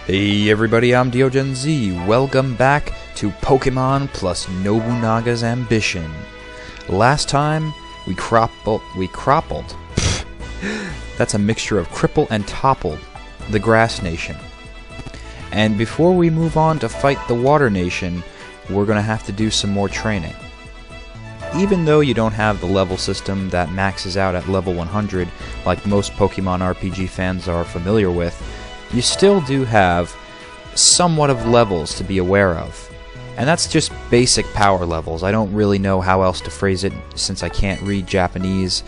Hey everybody, I'm DeoGenZ. Welcome back to Pokemon+Nobunaga's Ambition. Last time, we croppled. That's a mixture of cripple and toppled the Grass Nation. And before we move on to fight the Water Nation, we're going to have to do some more training. Even though you don't have the level system that maxes out at level 100, like most Pokemon RPG fans are familiar with, you still do have somewhat of levels to be aware of. And that's just basic power levels. I don't really know how else to phrase it since I can't read Japanese.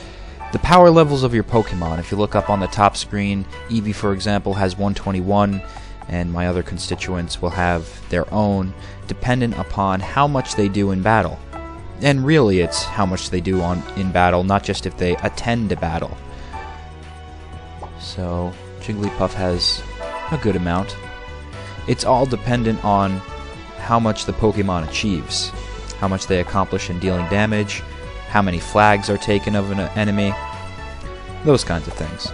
The power levels of your Pokemon. If you look up on the top screen, Eevee, for example, has 121, and my other constituents will have their own, dependent upon how much they do in battle. And really, it's how much they do in battle, not just if they attend a battle. So, Jigglypuff has a good amount. It's all dependent on how much the Pokemon achieves, how much they accomplish in dealing damage, how many flags are taken of an enemy, those kinds of things.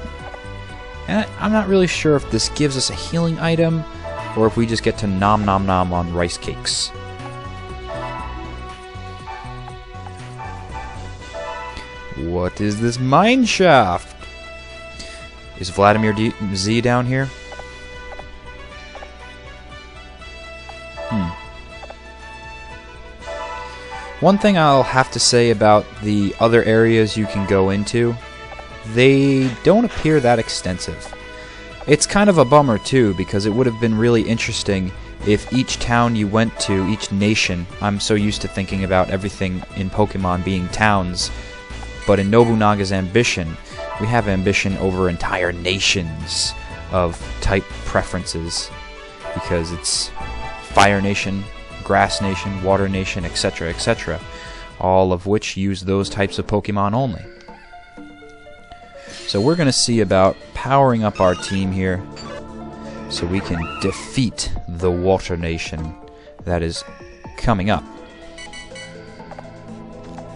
And I'm not really sure if this gives us a healing item, or if we just get to nom nom nom on rice cakes. What is this mine shaft? Is Vladimir Z down here? One thing I'll have to say about the other areas you can go into, they don't appear that extensive. It's kind of a bummer too, because it would have been really interesting if each town you went to, each nation, I'm so used to thinking about everything in Pokemon being towns, but in Nobunaga's Ambition, we have ambition over entire nations of type preferences, because it's Fire Nation, Grass Nation, Water Nation, etc., etc., all of which use those types of Pokemon only. So we're going to see about powering up our team here so we can defeat the Water Nation that is coming up.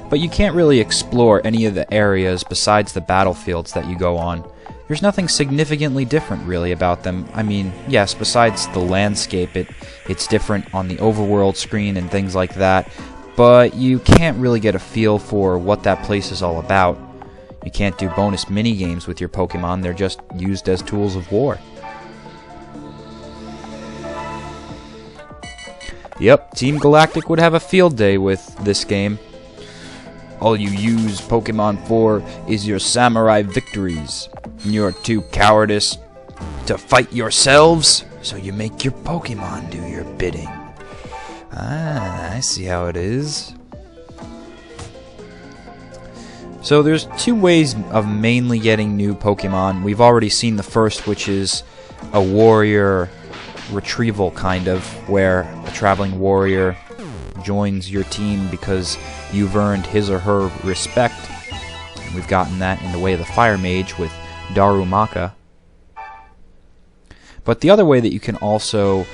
But you can't really explore any of the areas besides the battlefields that you go on. There's nothing significantly different really about them. I mean, yes, besides the landscape, it's different on the overworld screen and things like that, but you can't really get a feel for what that place is all about. You can't do bonus mini-games with your Pokemon, they're just used as tools of war. Yep, Team Galactic would have a field day with this game. All you use Pokemon for is your samurai victories. You're too cowardice to fight yourselves, so you make your Pokemon do your bidding. Ah, I see how it is. So there's two ways of mainly getting new Pokemon. We've already seen the first, which is a warrior retrieval kind of, where a traveling warrior joins your team because you've earned his or her respect. And we've gotten that in the way of the Fire Mage with Darumaka. But the other way that you can also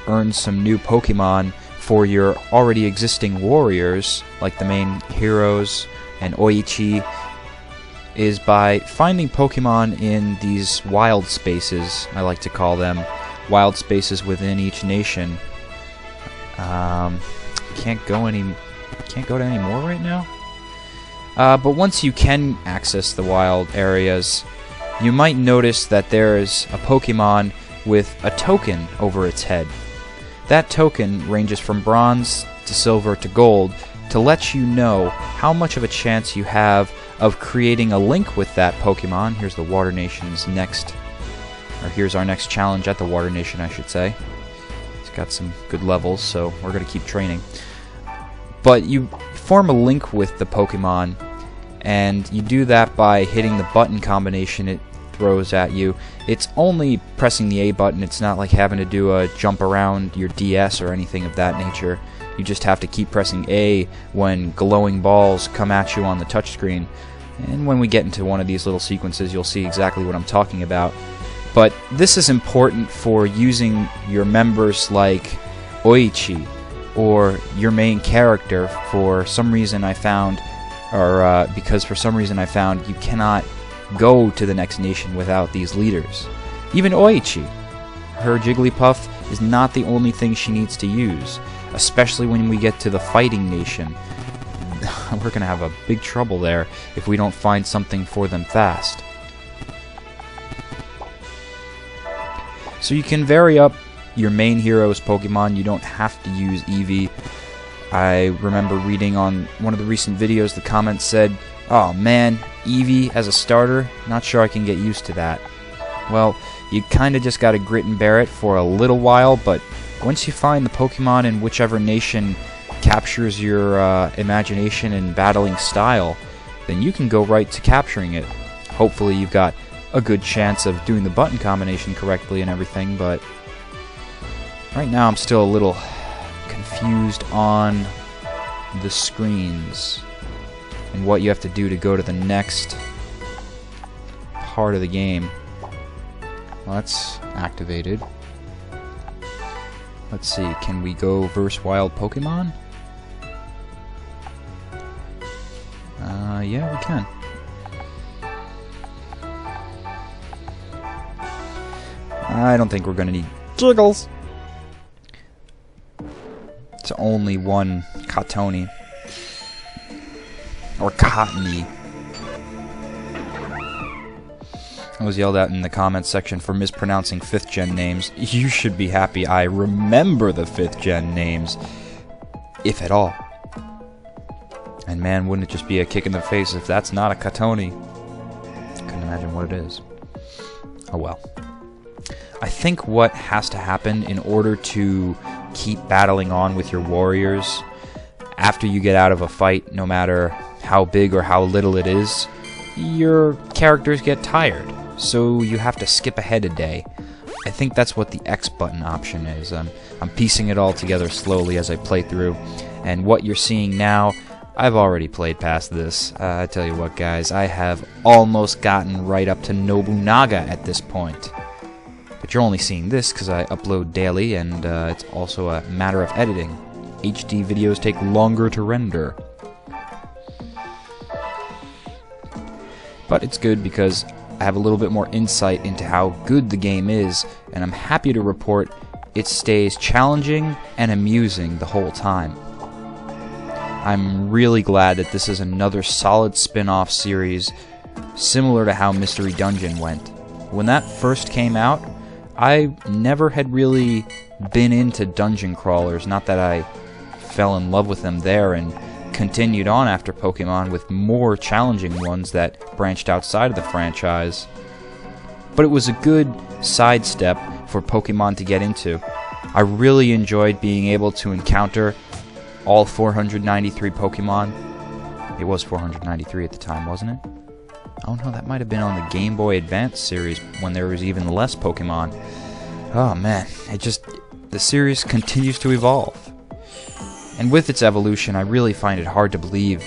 earn some new Pokemon for your already existing warriors, like the main heroes and Oichi, is by finding Pokemon in these wild spaces, I like to call them, wild spaces within each nation. Can't go to any more right now. But once you can access the wild areas, you might notice that there is a Pokemon with a token over its head. That token ranges from bronze to silver to gold to let you know how much of a chance you have of creating a link with that Pokemon. Here's the Water Nation's next, or here's our next challenge at the Water Nation, I should say. It's got some good levels, so we're going to keep training. But you form a link with the Pokemon, and you do that by hitting the button combination it throws at you. It's only pressing the A button. It's not like having to do a jump around your DS or anything of that nature. You just have to keep pressing A when glowing balls come at you on the touchscreen. And when we get into one of these little sequences, you'll see exactly what I'm talking about. But this is important for using your members like Oichi, or your main character. For some reason I found, because for some reason I found you cannot go to the next nation without these leaders. Even Oichi. her Jigglypuff is not the only thing she needs to use, especially when we get to the Fighting Nation. We're going to have a big trouble there if we don't find something for them fast. So you can vary up your main hero's Pokemon. You don't have to use Eevee. I remember reading on one of the recent videos, the comments said, "Oh man, Eevee as a starter, not sure I can get used to that." Well, you kinda just gotta grit and bear it for a little while, but once you find the Pokemon in whichever nation captures your imagination and battling style, then you can go right to capturing it. Hopefully you've got a good chance of doing the button combination correctly and everything, but right now I'm still a little confused on the screens and what you have to do to go to the next part of the game. Well, that's activated. Let's see, can we go verse wild Pokemon? Yeah, we can. I don't think we're gonna need Jiggles. It's only one Katoni. Or Cottony. I was yelled at in the comments section for mispronouncing 5th gen names. You should be happy I remember the 5th gen names, if at all. And man, wouldn't it just be a kick in the face if that's not a Katoni? Couldn't imagine what it is. Oh well. I think what has to happen in order to keep battling on with your warriors after you get out of a fight, no matter how big or how little it is, your characters get tired, so you have to skip ahead a day. I think that's what the X button option is. I'm piecing it all together slowly as I play through, and what you're seeing now, I've already played past this. I tell you what, guys, I have almost gotten right up to Nobunaga at this point. But you're only seeing this because I upload daily, and it's also a matter of editing. HD videos take longer to render. But it's good because I have a little bit more insight into how good the game is, and I'm happy to report it stays challenging and amusing the whole time. I'm really glad that this is another solid spin-off series, similar to how Mystery Dungeon went. When that first came out, I never had really been into dungeon crawlers, not that I fell in love with them there and continued on after Pokemon with more challenging ones that branched outside of the franchise. But it was a good sidestep for Pokemon to get into. I really enjoyed being able to encounter all 493 Pokemon. It was 493 at the time, wasn't it? Oh no, that might have been on the Game Boy Advance series when there was even less Pokemon. Oh man, the series continues to evolve. And with its evolution, I really find it hard to believe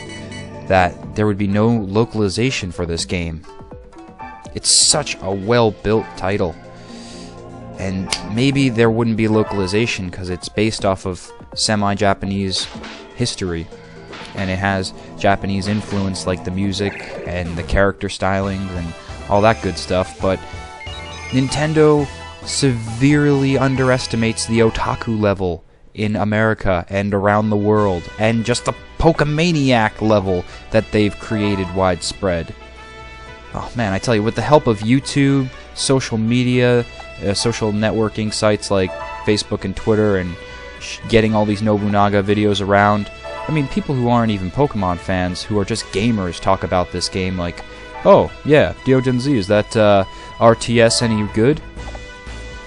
that there would be no localization for this game. It's such a well-built title. And maybe there wouldn't be localization because it's based off of semi-Japanese history. And it has Japanese influence like the music and the character stylings and all that good stuff. But Nintendo severely underestimates the otaku level in America and around the world, and just the Pokemaniac level that they've created widespread. Oh man, I tell you, with the help of YouTube, social media, social networking sites like Facebook and Twitter, and getting all these Nobunaga videos around, I mean, people who aren't even Pokemon fans, who are just gamers, talk about this game like, oh yeah, DeoGenZ, is that RTS any good?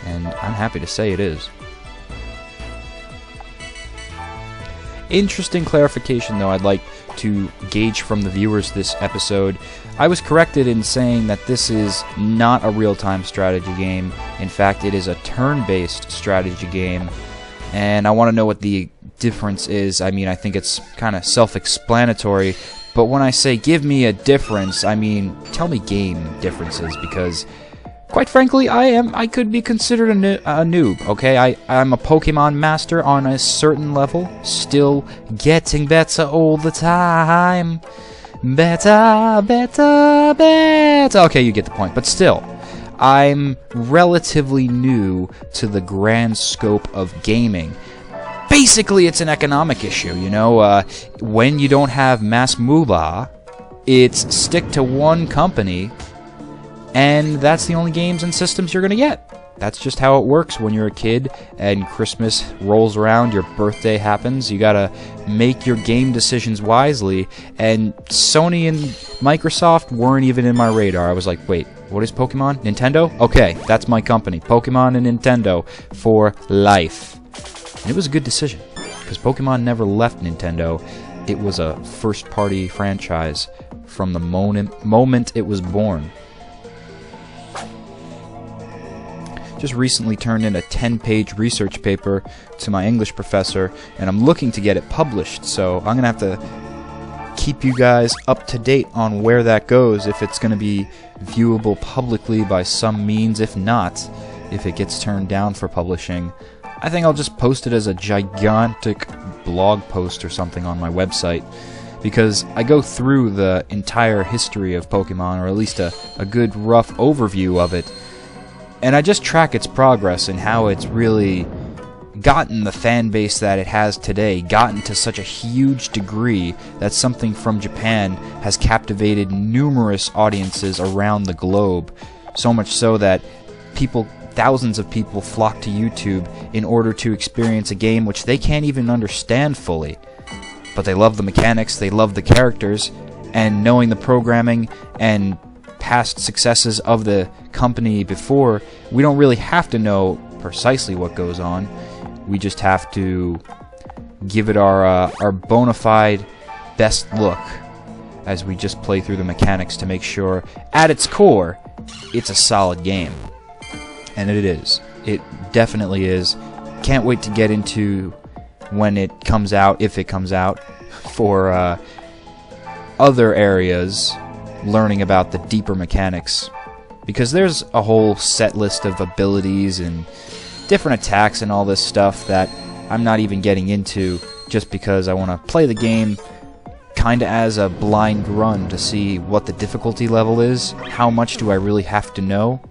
And I'm happy to say it is. Interesting clarification, though, I'd like to gauge from the viewers this episode. I was corrected in saying that this is not a real-time strategy game. In fact, it is a turn-based strategy game. And I want to know what the difference is. I mean, I think it's kind of self-explanatory. But when I say give me a difference, I mean tell me game differences, because quite frankly, I could be considered a noob, okay? I'm a Pokemon master on a certain level, still getting better all the time. Better, better, better. Okay, you get the point. But still, I'm relatively new to the grand scope of gaming. Basically, it's an economic issue, you know. When you don't have mass moolah, it's stick to one company, and that's the only games and systems you're going to get. That's just how it works when you're a kid and Christmas rolls around, your birthday happens. You gotta make your game decisions wisely, and Sony and Microsoft weren't even in my radar. I was like, wait, what is Pokemon? Nintendo? Okay, that's my company. Pokemon and Nintendo for life. And it was a good decision, because Pokemon never left Nintendo. It was a first-party franchise from the moment it was born. Just recently turned in a 10-page research paper to my English professor, and I'm looking to get it published, so I'm going to have to keep you guys up to date on where that goes, if it's going to be viewable publicly by some means. If not, if it gets turned down for publishing, I think I'll just post it as a gigantic blog post or something on my website, because I go through the entire history of Pokemon, or at least a good rough overview of it, and I just track its progress and how it's really gotten the fan base that it has today, gotten to such a huge degree that something from Japan has captivated numerous audiences around the globe, so much so that thousands of people flock to YouTube in order to experience a game which they can't even understand fully. But they love the mechanics, they love the characters, and knowing the programming and past successes of the company before, we don't really have to know precisely what goes on. We just have to give it our bona fide best look as we just play through the mechanics to make sure, at its core, it's a solid game. And it is. It definitely is. Can't wait to get into when it comes out, if it comes out, for other areas, learning about the deeper mechanics, because there's a whole set list of abilities and different attacks and all this stuff that I'm not even getting into, just because I want to play the game kinda as a blind run to see what the difficulty level is. How much do I really have to know?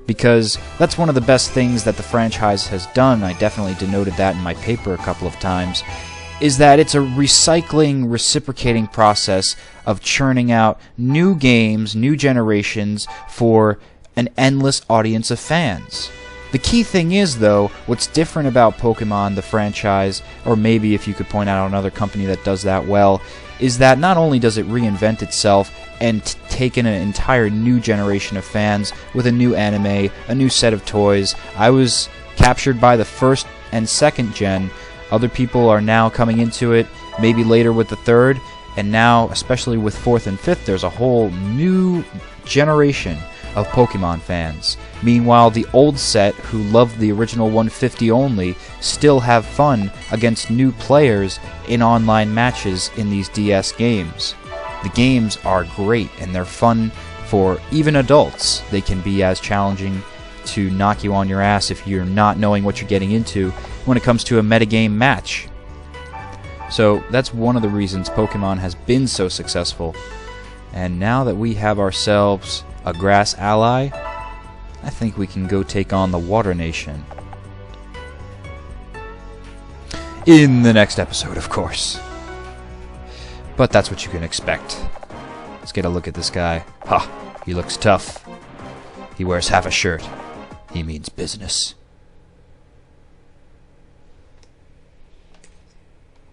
Because that's one of the best things that the franchise has done. I definitely denoted that in my paper a couple of times, is that it's a recycling, reciprocating process of churning out new games, new generations, for an endless audience of fans. The key thing is, though, what's different about Pokemon, the franchise, or maybe if you could point out another company that does that well, is that not only does it reinvent itself and take in an entire new generation of fans with a new anime, a new set of toys. I was captured by the first and second gen. Other people are now coming into it, maybe later with the third, and now, especially with fourth and fifth, there's a whole new generation of Pokemon fans. Meanwhile, the old set, who loved the original 150 only, still have fun against new players in online matches in these DS games. The games are great, and they're fun for even adults. They can be as challenging to knock you on your ass if you're not knowing what you're getting into when it comes to a metagame match. So that's one of the reasons Pokemon has been so successful. And now that we have ourselves a grass ally, I think we can go take on the Water Nation. In the next episode, of course. But that's what you can expect. Let's get a look at this guy. Ha! He looks tough. He wears half a shirt. He means business.